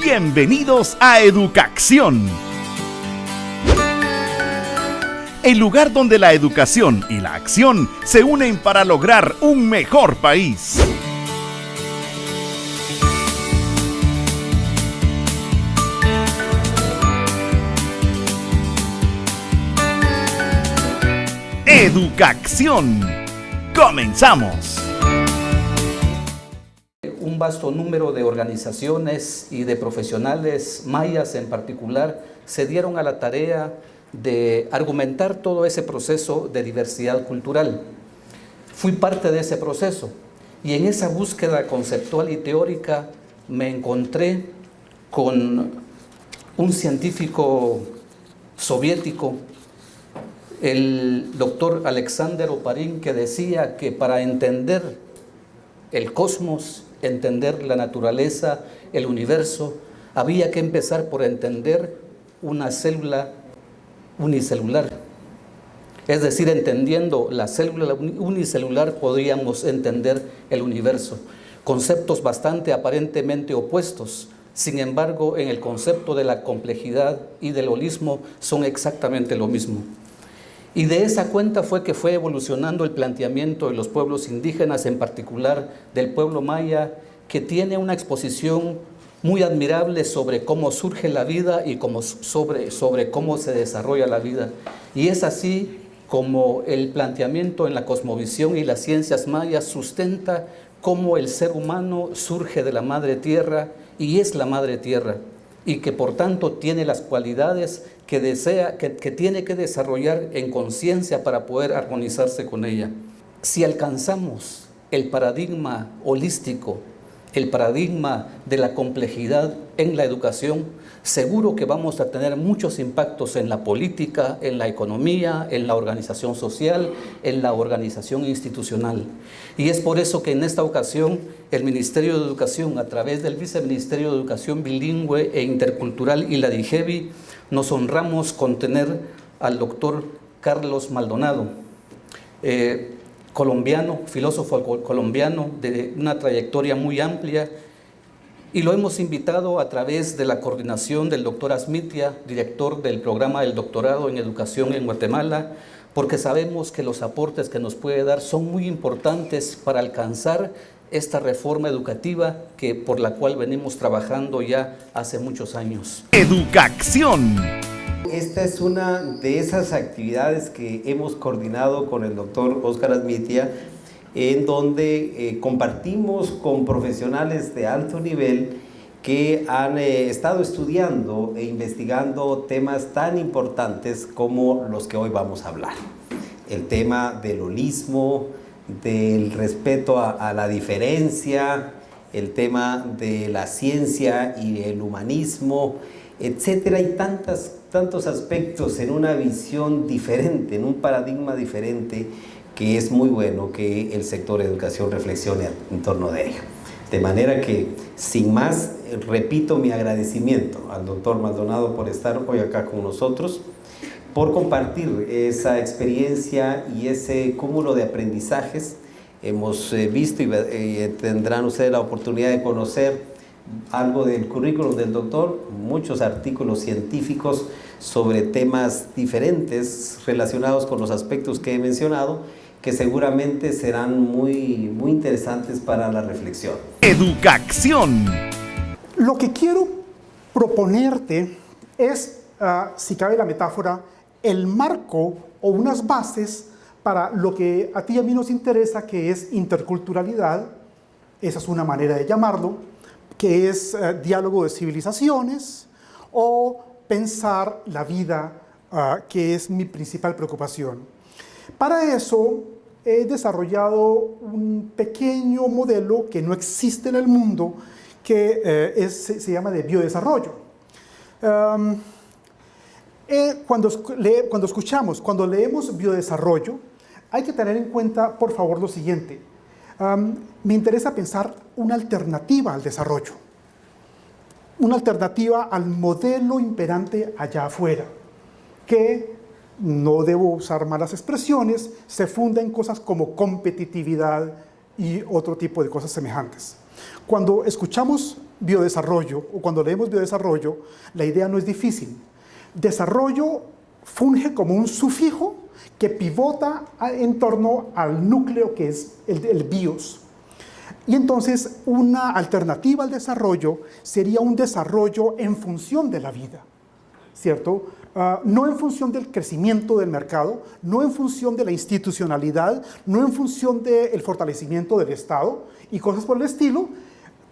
Bienvenidos a Educación, el lugar donde la educación y la acción se unen para lograr un mejor país. Educación. Comenzamos. Un vasto número de organizaciones y de profesionales mayas en particular se dieron a la tarea de argumentar todo ese proceso de diversidad cultural. Fui parte de ese proceso y en esa búsqueda conceptual y teórica me encontré con un científico soviético, el doctor Alexander Oparin, que decía que para entender el cosmos, entender la naturaleza, el universo, había que empezar por entender una célula unicelular. Es decir, entendiendo la célula unicelular podríamos entender el universo. Conceptos bastante aparentemente opuestos. Sin embargo, en el concepto de la complejidad y del holismo son exactamente lo mismo. Y de esa cuenta fue que fue evolucionando el planteamiento de los pueblos indígenas, en particular del pueblo maya, que tiene una exposición muy admirable sobre cómo surge la vida y sobre cómo se desarrolla la vida. Y es así como el planteamiento en la cosmovisión y las ciencias mayas sustenta cómo el ser humano surge de la madre tierra y es la madre tierra, y que por tanto tiene las cualidades que tiene que desarrollar en conciencia para poder armonizarse con ella. Si alcanzamos el paradigma holístico, el paradigma de la complejidad en la educación, seguro que vamos a tener muchos impactos en la política, en la economía, en la organización social, en la organización institucional. Y es por eso que en esta ocasión el Ministerio de Educación, a través del Viceministerio de Educación Bilingüe e Intercultural y la DIGEVI, nos honramos con tener al doctor Carlos Maldonado, colombiano, filósofo colombiano de una trayectoria muy amplia, y lo hemos invitado a través de la coordinación del doctor Asmitia, director del programa del doctorado en educación en Guatemala, porque sabemos que los aportes que nos puede dar son muy importantes para alcanzar esta reforma educativa por la cual venimos trabajando ya hace muchos años. Educación. Esta es una de esas actividades que hemos coordinado con el doctor Óscar Asmitia, en donde compartimos con profesionales de alto nivel que han estado estudiando e investigando temas tan importantes como los que hoy vamos a hablar. El tema del holismo, del respeto a la diferencia, el tema de la ciencia y el humanismo, etcétera. Hay tantos aspectos en una visión diferente, en un paradigma diferente, que es muy bueno que el sector de educación reflexione en torno de ello. De manera que, sin más, repito mi agradecimiento al doctor Maldonado por estar hoy acá con nosotros, por compartir esa experiencia y ese cúmulo de aprendizajes. Hemos visto y tendrán ustedes la oportunidad de conocer algo del currículum del doctor, muchos artículos científicos sobre temas diferentes relacionados con los aspectos que he mencionado, que seguramente serán muy interesantes para la reflexión. Educación. Lo que quiero proponerte es, si cabe la metáfora, el marco o unas bases para lo que a ti y a mí nos interesa, que es interculturalidad. Esa es una manera de llamarlo, que es diálogo de civilizaciones, o pensar la vida, que es mi principal preocupación. Para eso he desarrollado un pequeño modelo que no existe en el mundo, que se llama de biodesarrollo. Cuando leemos biodesarrollo, hay que tener en cuenta, por favor, lo siguiente. Me interesa pensar una alternativa al desarrollo, una alternativa al modelo imperante allá afuera, que, no debo usar malas expresiones, se funda en cosas como competitividad y otro tipo de cosas semejantes. Cuando escuchamos biodesarrollo o cuando leemos biodesarrollo, la idea no es difícil. Desarrollo funge como un sufijo que pivota en torno al núcleo que es el bios. Y entonces una alternativa al desarrollo sería un desarrollo en función de la vida, ¿cierto? No en función del crecimiento del mercado, no en función de la institucionalidad, no en función del fortalecimiento del Estado y cosas por el estilo,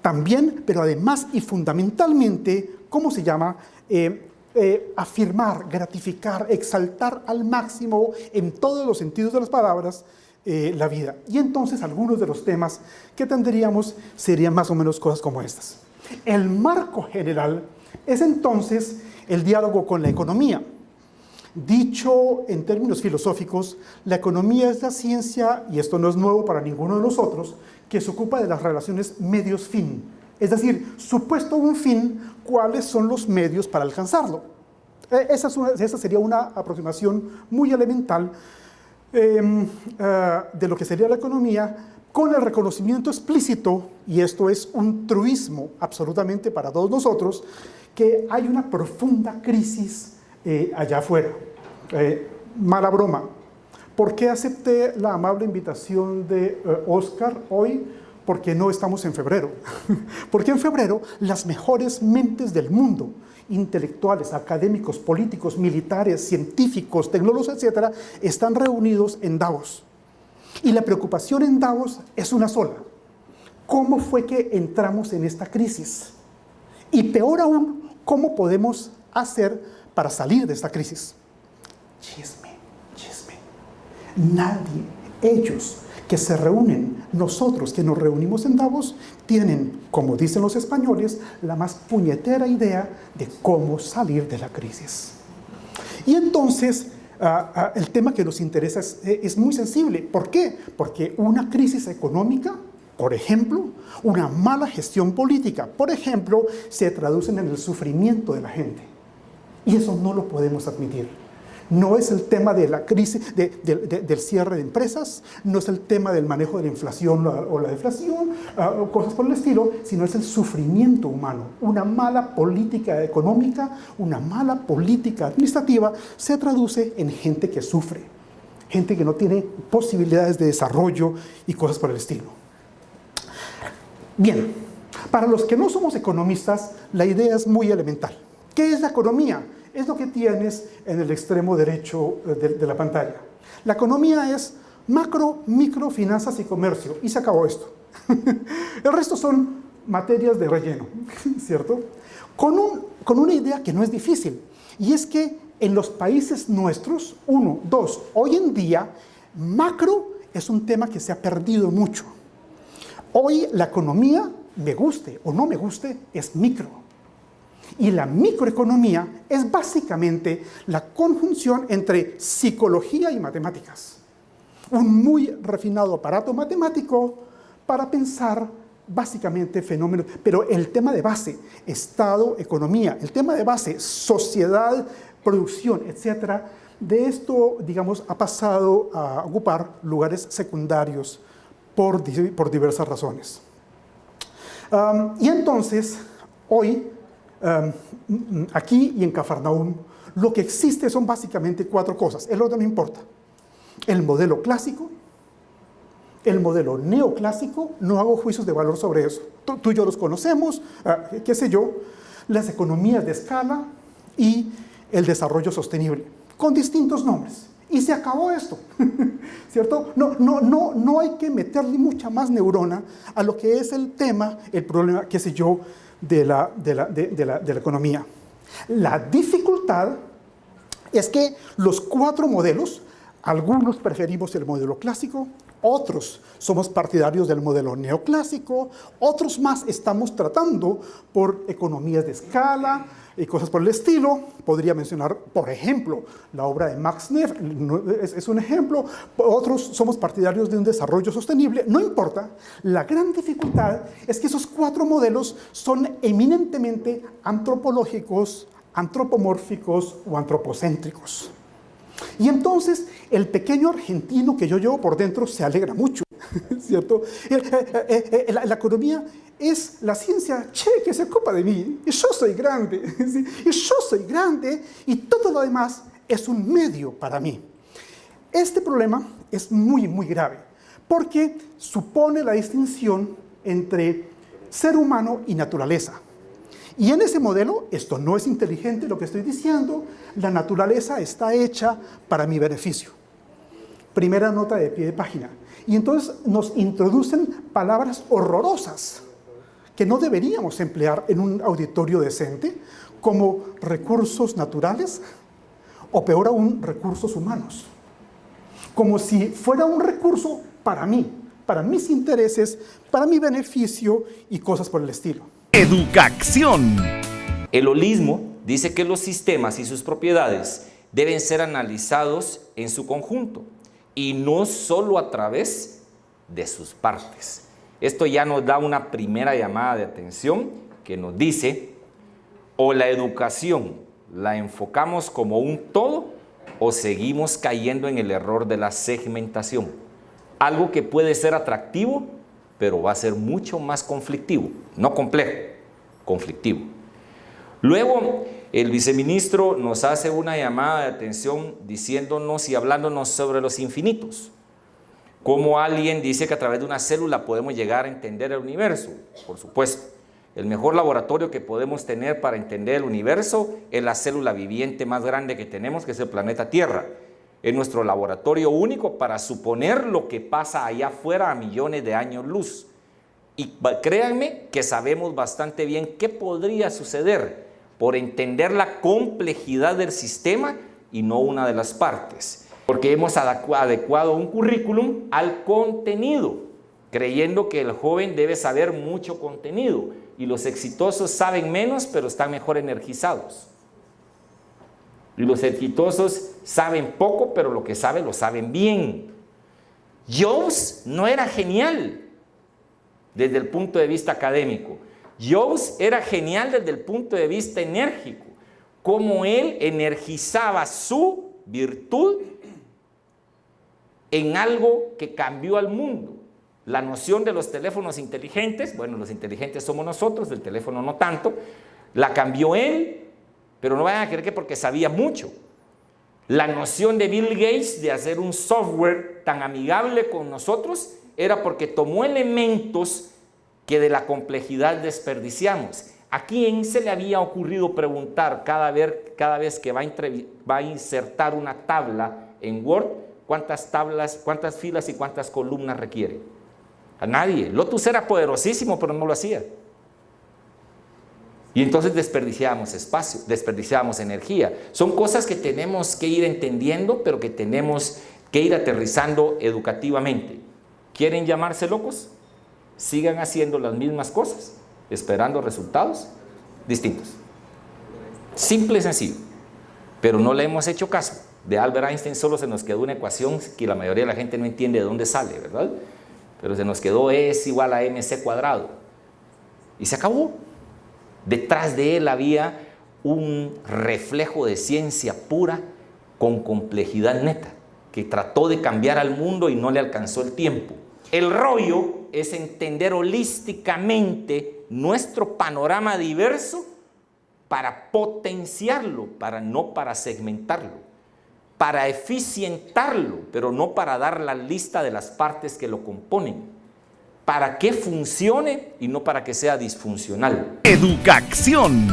también, pero además y fundamentalmente, ¿cómo se llama? Afirmar, gratificar, exaltar al máximo en todos los sentidos de las palabras la vida. Y entonces algunos de los temas que tendríamos serían más o menos cosas como estas. El marco general es entonces el diálogo con la economía. Dicho en términos filosóficos, la economía es la ciencia, y esto no es nuevo para ninguno de nosotros, que se ocupa de las relaciones medios-fin. Es decir, supuesto un fin, ¿cuáles son los medios para alcanzarlo? Esa sería una aproximación muy elemental de lo que sería la economía, con el reconocimiento explícito, y esto es un truismo absolutamente para todos nosotros, que hay una profunda crisis allá afuera. Mala broma. ¿Por qué acepté la amable invitación de Oscar hoy? Porque no estamos en febrero. Porque en febrero las mejores mentes del mundo, intelectuales, académicos, políticos, militares, científicos, tecnólogos, etcétera, están reunidos en Davos. Y la preocupación en Davos es una sola. ¿Cómo fue que entramos en esta crisis? Y peor aún, ¿cómo podemos hacer para salir de esta crisis? Chisme. Nadie, ellos que se reúnen, nosotros que nos reunimos en Davos, tienen, como dicen los españoles, la más puñetera idea de cómo salir de la crisis. Y entonces, el tema que nos interesa es muy sensible. ¿Por qué? Porque una crisis económica, por ejemplo, una mala gestión política, por ejemplo, se traducen en el sufrimiento de la gente. Y eso no lo podemos admitir. No es el tema de la crisis, del cierre de empresas, no es el tema del manejo de la inflación o la deflación, o cosas por el estilo, sino es el sufrimiento humano. Una mala política económica, una mala política administrativa se traduce en gente que sufre, gente que no tiene posibilidades de desarrollo y cosas por el estilo. Bien, para los que no somos economistas, la idea es muy elemental. ¿Qué es la economía? Es lo que tienes en el extremo derecho de la pantalla. La economía es macro, micro, finanzas y comercio. Y se acabó esto. El resto son materias de relleno, ¿cierto? Con una idea que no es difícil. Y es que en los países nuestros, hoy en día, macro es un tema que se ha perdido mucho. Hoy la economía, me guste o no me guste, es micro. Y la microeconomía es básicamente la conjunción entre psicología y matemáticas. Un muy refinado aparato matemático para pensar básicamente fenómenos. Pero el tema de base, Estado, economía, el tema de base, sociedad, producción, etcétera, de esto, digamos, ha pasado a ocupar lugares secundarios por diversas razones. Y entonces, hoy, aquí y en Cafarnaúm, lo que existe son básicamente 4 cosas. El orden no importa. El modelo clásico, el modelo neoclásico, no hago juicios de valor sobre eso. Tú y yo los conocemos, qué sé yo, las economías de escala y el desarrollo sostenible, con distintos nombres. Y se acabó esto, ¿cierto? No hay que meterle mucha más neurona a lo que es el tema, el problema, qué sé yo, de la economía. La dificultad es que los 4 modelos, algunos preferimos el modelo clásico, otros somos partidarios del modelo neoclásico, otros más estamos tratando por economías de escala y cosas por el estilo. Podría mencionar, por ejemplo, la obra de Max Neff, es un ejemplo. Otros somos partidarios de un desarrollo sostenible. No importa, la gran dificultad es que esos 4 modelos son eminentemente antropológicos, antropomórficos o antropocéntricos. Y entonces el pequeño argentino que yo llevo por dentro se alegra mucho, ¿cierto? La economía es la ciencia que se ocupa de mí. Y yo soy grande. ¿Sí? Y yo soy grande y todo lo demás es un medio para mí. Este problema es muy, muy grave porque supone la distinción entre ser humano y naturaleza. Y en ese modelo, esto no es inteligente lo que estoy diciendo, la naturaleza está hecha para mi beneficio. Primera nota de pie de página. Y entonces nos introducen palabras horrorosas que no deberíamos emplear en un auditorio decente, como recursos naturales o peor aún, recursos humanos. Como si fuera un recurso para mí, para mis intereses, para mi beneficio y cosas por el estilo. Educación. El holismo dice que los sistemas y sus propiedades deben ser analizados en su conjunto y no solo a través de sus partes. Esto ya nos da una primera llamada de atención que nos dice: o la educación la enfocamos como un todo o seguimos cayendo en el error de la segmentación. Algo que puede ser atractivo, pero va a ser mucho más conflictivo, no complejo, conflictivo. Luego, el viceministro nos hace una llamada de atención diciéndonos y hablándonos sobre los infinitos. Como alguien dice que a través de una célula podemos llegar a entender el universo. Por supuesto, el mejor laboratorio que podemos tener para entender el universo es la célula viviente más grande que tenemos, que es el planeta Tierra. Es nuestro laboratorio único para suponer lo que pasa allá afuera a millones de años luz. Y créanme que sabemos bastante bien qué podría suceder por entender la complejidad del sistema y no una de las partes. Porque hemos adecuado un currículum al contenido, creyendo que el joven debe saber mucho contenido y los exitosos saben menos, pero están mejor energizados. Y los exitosos saben poco, pero lo que saben lo saben bien. Jobs no era genial desde el punto de vista académico. Jobs era genial desde el punto de vista enérgico, cómo él energizaba su virtud en algo que cambió al mundo. La noción de los teléfonos inteligentes, bueno, los inteligentes somos nosotros, el teléfono no tanto, la cambió él, pero no vayan a creer que porque sabía mucho. La noción de Bill Gates de hacer un software tan amigable con nosotros era porque tomó elementos que de la complejidad desperdiciamos. ¿A quién se le había ocurrido preguntar cada vez que va a insertar una tabla en Word, cuántas filas y cuántas columnas requiere? A nadie. Lotus era poderosísimo, pero no lo hacía. Y entonces desperdiciábamos espacio, desperdiciábamos energía. Son cosas que tenemos que ir entendiendo, pero que tenemos que ir aterrizando educativamente. ¿Quieren llamarse locos? Sigan haciendo las mismas cosas, esperando resultados distintos. Simple y sencillo. Pero no le hemos hecho caso. De Albert Einstein solo se nos quedó una ecuación que la mayoría de la gente no entiende de dónde sale, ¿verdad? Pero se nos quedó es igual a mc cuadrado. Y se acabó. Detrás de él había un reflejo de ciencia pura con complejidad neta, que trató de cambiar al mundo y no le alcanzó el tiempo. El rollo es entender holísticamente nuestro panorama diverso para potenciarlo, no para segmentarlo, para eficientarlo, pero no para dar la lista de las partes que lo componen, para que funcione y no para que sea disfuncional. Educación.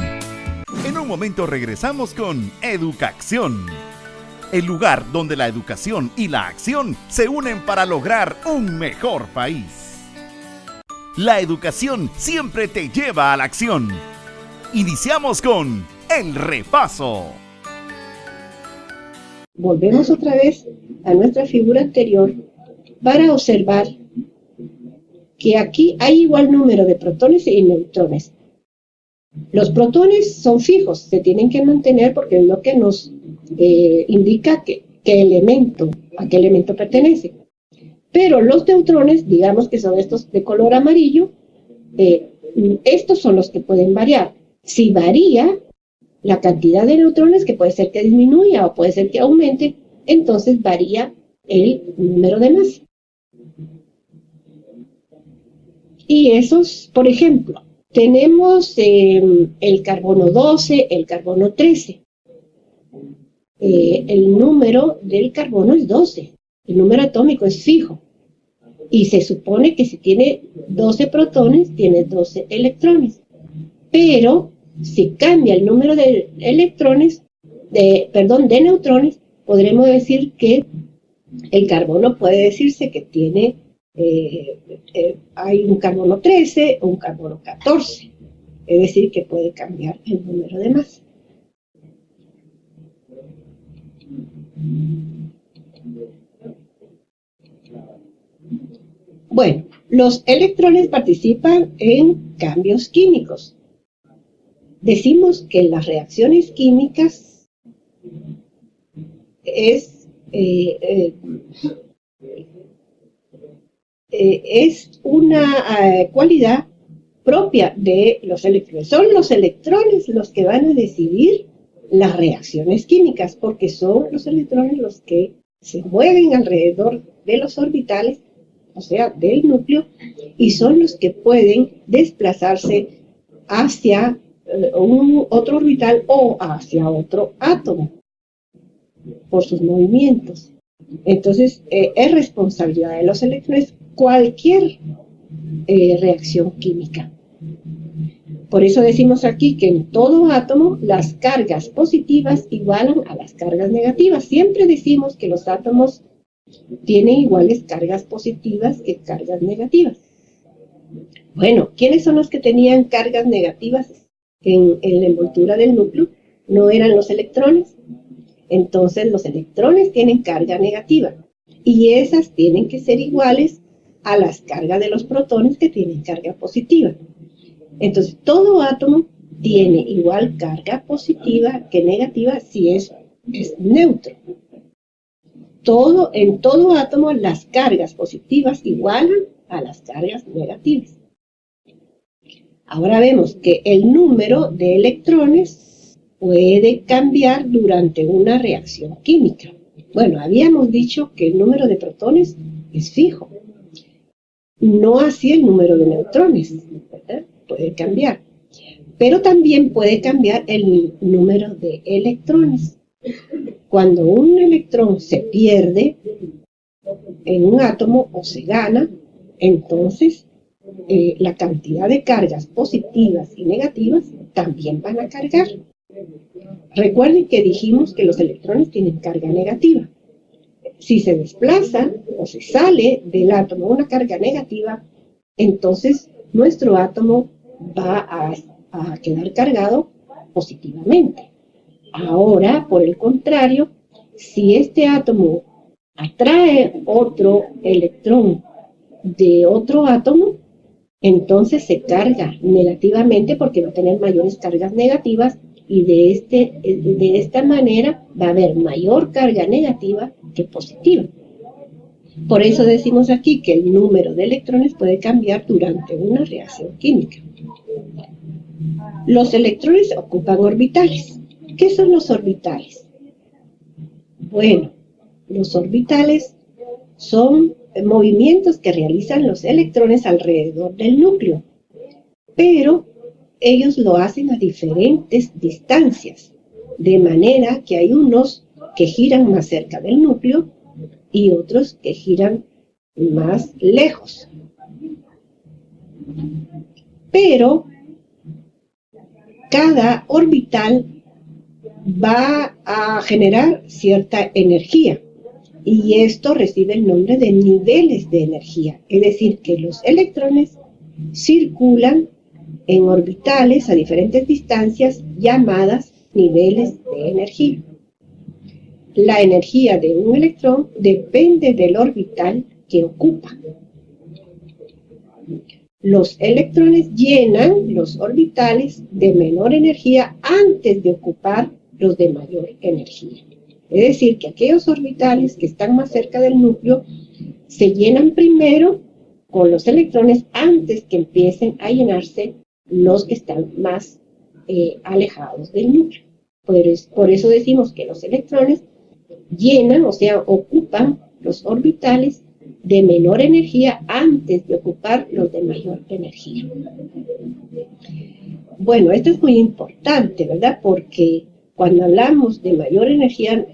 En un momento regresamos con Educación, el lugar donde la educación y la acción se unen para lograr un mejor país. La educación siempre te lleva a la acción. Iniciamos con el repaso. Volvemos otra vez a nuestra figura anterior para observar que aquí hay igual número de protones y neutrones. Los protones son fijos, se tienen que mantener porque es lo que nos indica a qué elemento pertenece. Pero los neutrones, digamos que son estos de color amarillo, estos son los que pueden variar. Si varía la cantidad de neutrones, que puede ser que disminuya o puede ser que aumente, entonces varía el número de masa. Y esos, por ejemplo, tenemos el carbono 12, el carbono 13. El número del carbono es 12, el número atómico es fijo. Y se supone que si tiene 12 protones, tiene 12 electrones. Pero si cambia el número de electrones, de neutrones, podremos decir que el carbono puede decirse que tiene, hay un carbono 13 o un carbono 14. Es decir, que puede cambiar el número de masa. Bueno, los electrones participan en cambios químicos. Decimos que las reacciones químicas es una cualidad propia de los electrones. Son los electrones los que van a decidir las reacciones químicas, porque son los electrones los que se mueven alrededor de los orbitales, o sea, del núcleo, y son los que pueden desplazarse hacia otro orbital o hacia otro átomo por sus movimientos. Entonces, es responsabilidad de los electrones cualquier reacción química. Por eso decimos aquí que en todo átomo las cargas positivas igualan a las cargas negativas. Siempre decimos que los átomos tienen iguales cargas positivas que cargas negativas. Bueno, ¿quiénes son los que tenían cargas negativas en la envoltura del núcleo? ¿No eran los electrones? Entonces los electrones tienen carga negativa y esas tienen que ser iguales a las cargas de los protones que tienen carga positiva. Entonces todo átomo tiene igual carga positiva que negativa si es neutro. En todo átomo las cargas positivas igualan a las cargas negativas. Ahora vemos que el número de electrones puede cambiar durante una reacción química. Bueno, habíamos dicho que el número de protones es fijo. No así el número de neutrones, ¿verdad? Puede cambiar. Pero también puede cambiar el número de electrones. Cuando un electrón se pierde en un átomo o se gana, entonces la cantidad de cargas positivas y negativas también van a cargar. Recuerden que dijimos que los electrones tienen carga negativa. Si se desplaza o se sale del átomo una carga negativa, entonces nuestro átomo va a quedar cargado positivamente. Ahora, por el contrario, si este átomo atrae otro electrón de otro átomo, entonces se carga negativamente porque va a tener mayores cargas negativas y de esta manera va a haber mayor carga negativa que positiva. Por eso decimos aquí que el número de electrones puede cambiar durante una reacción química. Los electrones ocupan orbitales. ¿Qué son los orbitales? Bueno, los orbitales son movimientos que realizan los electrones alrededor del núcleo, pero ellos lo hacen a diferentes distancias, de manera que hay unos que giran más cerca del núcleo y otros que giran más lejos. Pero cada orbital va a generar cierta energía y esto recibe el nombre de niveles de energía, es decir, que los electrones circulan en orbitales a diferentes distancias llamadas niveles de energía. La energía de un electrón depende del orbital que ocupa. Los electrones llenan los orbitales de menor energía antes de ocupar los de mayor energía. Es decir, que aquellos orbitales que están más cerca del núcleo se llenan primero con los electrones antes que empiecen a llenarse los que están más alejados del núcleo. Por eso decimos que los electrones llenan, o sea, ocupan los orbitales de menor energía antes de ocupar los de mayor energía. Bueno, esto es muy importante, ¿verdad? Porque cuando hablamos de mayor energía,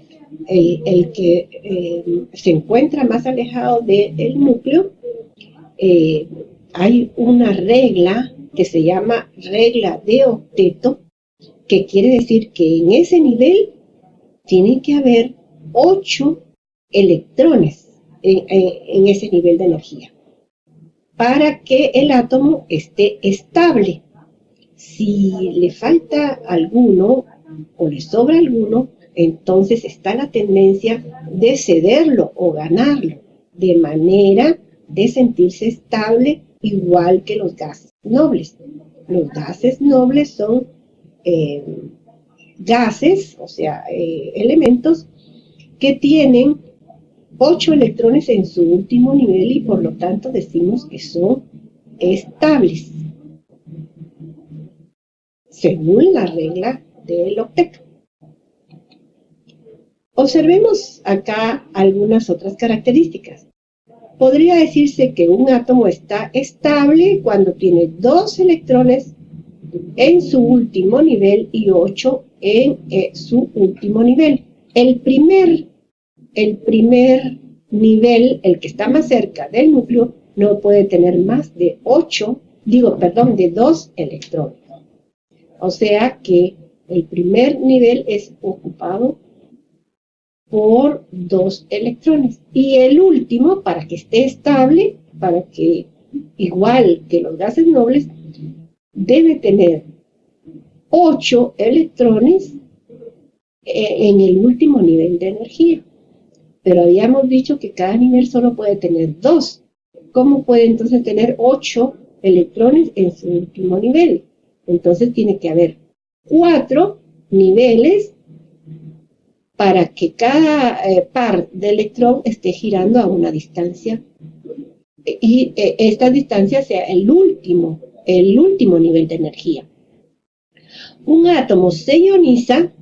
el que se encuentra más alejado del núcleo, hay una regla que se llama regla de octeto, que quiere decir que en ese nivel tiene que haber 8 electrones en ese nivel de energía para que el átomo esté estable. Si le falta alguno o le sobra alguno, entonces está la tendencia de cederlo o ganarlo, de manera de sentirse estable igual que los gases nobles. Los gases nobles son gases, o sea, elementos que tienen 8 electrones en su último nivel y por lo tanto decimos que son estables, según la regla del octeto. Observemos acá algunas otras características. Podría decirse que un átomo está estable cuando tiene 2 electrones en su último nivel y 8 en su último nivel. El primer nivel, el que está más cerca del núcleo, no puede tener más de 2 electrones. O sea que el primer nivel es ocupado por 2 electrones. Y el último, para que esté estable, para que, igual que los gases nobles, debe tener 8 electrones en el último nivel de energía. Pero habíamos dicho que cada nivel solo puede tener 2. ¿Cómo puede entonces tener 8 electrones en su último nivel? Entonces tiene que haber 4 niveles para que cada par de electrón esté girando a una distancia y esta distancia sea el último nivel de energía. Un átomo se ioniza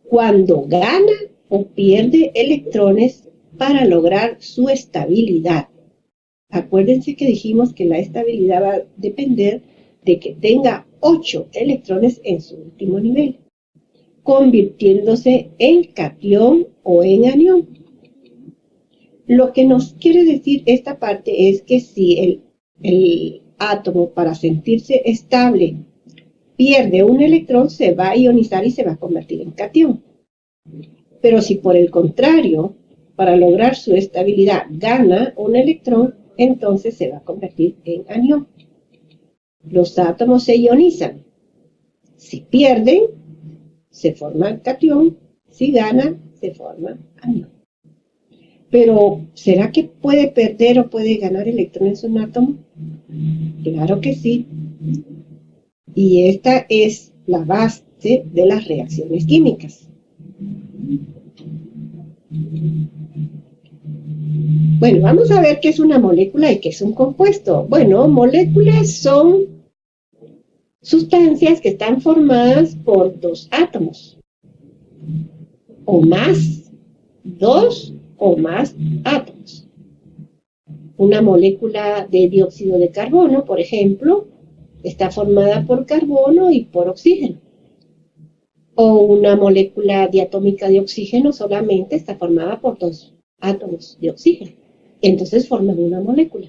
cuando gana o pierde electrones para lograr su estabilidad. Acuérdense que dijimos que la estabilidad va a depender de que tenga 8 electrones en su último nivel, convirtiéndose en catión o en anión. Lo que nos quiere decir esta parte es que si el átomo, para sentirse estable, pierde un electrón, se va a ionizar y se va a convertir en catión. Pero si por el contrario, para lograr su estabilidad, gana un electrón, entonces se va a convertir en anión. Los átomos se ionizan. Si pierden, se forma catión. Si ganan, se forma anión. Pero, ¿será que puede perder o puede ganar electrones un átomo? Claro que sí. Y esta es la base de las reacciones químicas. Bueno, vamos a ver qué es una molécula y qué es un compuesto. Bueno, moléculas son sustancias que están formadas por 2 átomos o más, 2 o más átomos. Una molécula de dióxido de carbono, por ejemplo, está formada por carbono y por oxígeno. O una molécula diatómica de oxígeno solamente está formada por 2 átomos de oxígeno. Entonces forman una molécula.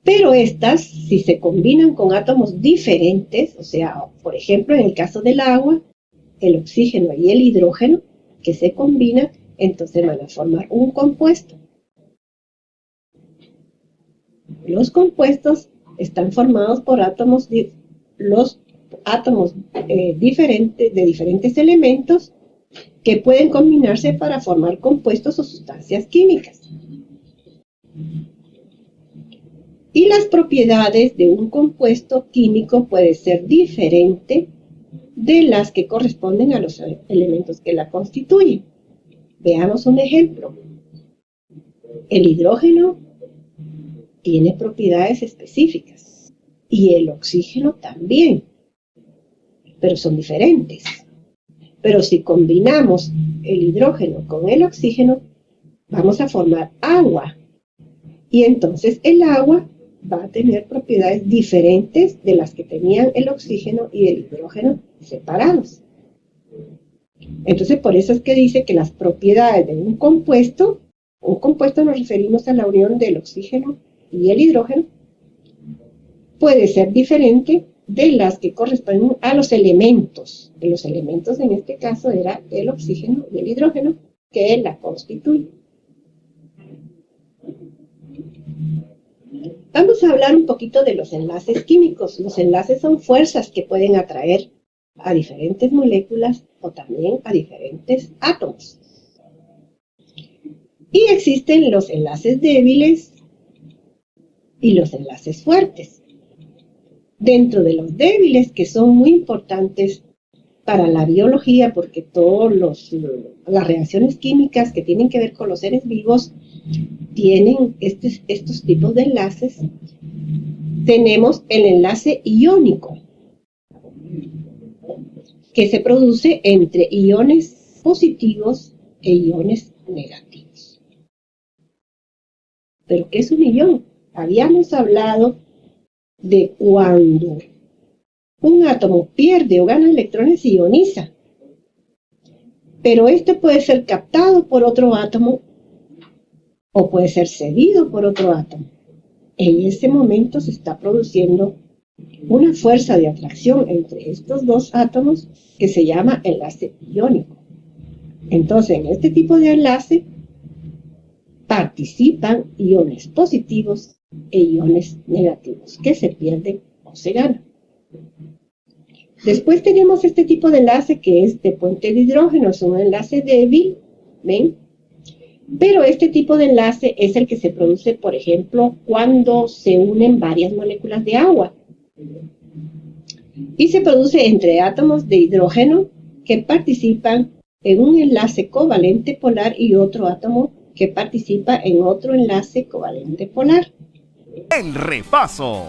Pero estas, si se combinan con átomos diferentes, o sea, por ejemplo, en el caso del agua, el oxígeno y el hidrógeno, que se combinan, entonces van a formar un compuesto. Los compuestos están formados por átomos, diferentes, de diferentes elementos que pueden combinarse para formar compuestos o sustancias químicas. Y las propiedades de un compuesto químico pueden ser diferentes de las que corresponden a los elementos que la constituyen. Veamos un ejemplo. El hidrógeno tiene propiedades específicas y el oxígeno también, pero son diferentes. Pero si combinamos el hidrógeno con el oxígeno, vamos a formar agua. Y entonces el agua va a tener propiedades diferentes de las que tenían el oxígeno y el hidrógeno separados. Entonces, por eso es que dice que las propiedades de un compuesto nos referimos a la unión del oxígeno y el hidrógeno, puede ser diferente de las que corresponden a los elementos. De los elementos en este caso era el oxígeno y el hidrógeno que la constituyen. Vamos a hablar un poquito de los enlaces químicos. Los enlaces son fuerzas que pueden atraer a diferentes moléculas o también a diferentes átomos. Y existen los enlaces débiles y los enlaces fuertes. Dentro de los débiles, que son muy importantes para la biología, porque todas las reacciones químicas que tienen que ver con los seres vivos tienen estos tipos de enlaces, tenemos el enlace iónico, que se produce entre iones positivos e iones negativos. ¿Pero qué es un ion? Habíamos hablado de cuando un átomo pierde o gana electrones y ioniza. Pero este puede ser captado por otro átomo o puede ser cedido por otro átomo. En ese momento se está produciendo una fuerza de atracción entre estos dos átomos que se llama enlace iónico. Entonces, en este tipo de enlace participan iones positivos e iones negativos que se pierden o se ganan. Después tenemos este tipo de enlace que es de puente de hidrógeno, es un enlace débil, ¿ven? Pero este tipo de enlace es el que se produce, por ejemplo, cuando se unen varias moléculas de agua. Y se produce entre átomos de hidrógeno que participan en un enlace covalente polar y otro átomo que participa en otro enlace covalente polar. El repaso.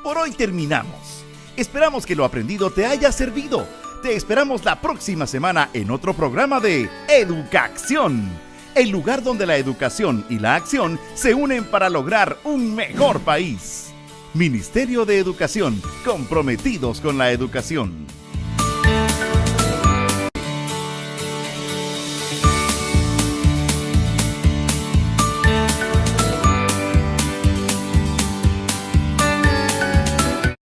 Por hoy terminamos. Esperamos que lo aprendido te haya servido. Te esperamos la próxima semana en otro programa de Educacción, el lugar donde la educación y la acción se unen para lograr un mejor país. Ministerio de Educación, comprometidos con la educación.